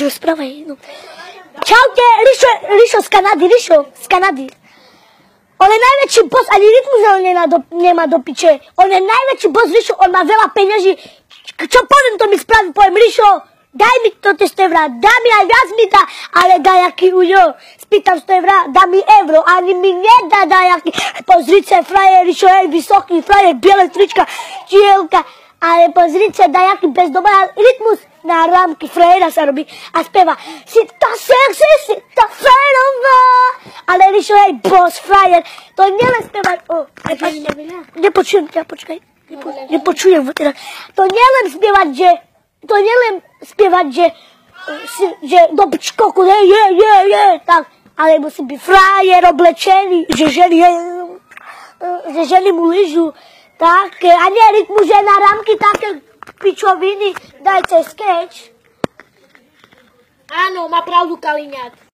rozprávaj. No. Čaute, Rišo z Kanady. On je najväčší boss, ani Rytmus nemá do piče. On je najväčší boss, Rišo, on má veľa peňaží. Čo poviem, to mi spraví, poviem, Rišo, daj mi to 100 €, daj mi aj viac mi dá, ale dajaký ujo. Spýtam 100 €, dá mi euro, ani mi nedá dajaký. Pozri sa, frajer, Rišo, je vysoký, frajer, biele trička, čielka. Ale pozri sa, dajaký bez doma, Rytmus na rámky frajera sa robí a spieva si to sexy, si to férová. Ale Rišo, hej, boss, frajer, to nielen spievať, nepočujem ťa, počkaj, nepočujem ho teraz. To nielen spievať, že do pičkoku, je, tak, ale musí byť frajer oblečený, že ženy mu lyžu, také, a nie Rytmus, že na rámky také pičoviny, dajte sketch. Áno, má pravdu Kaliňák.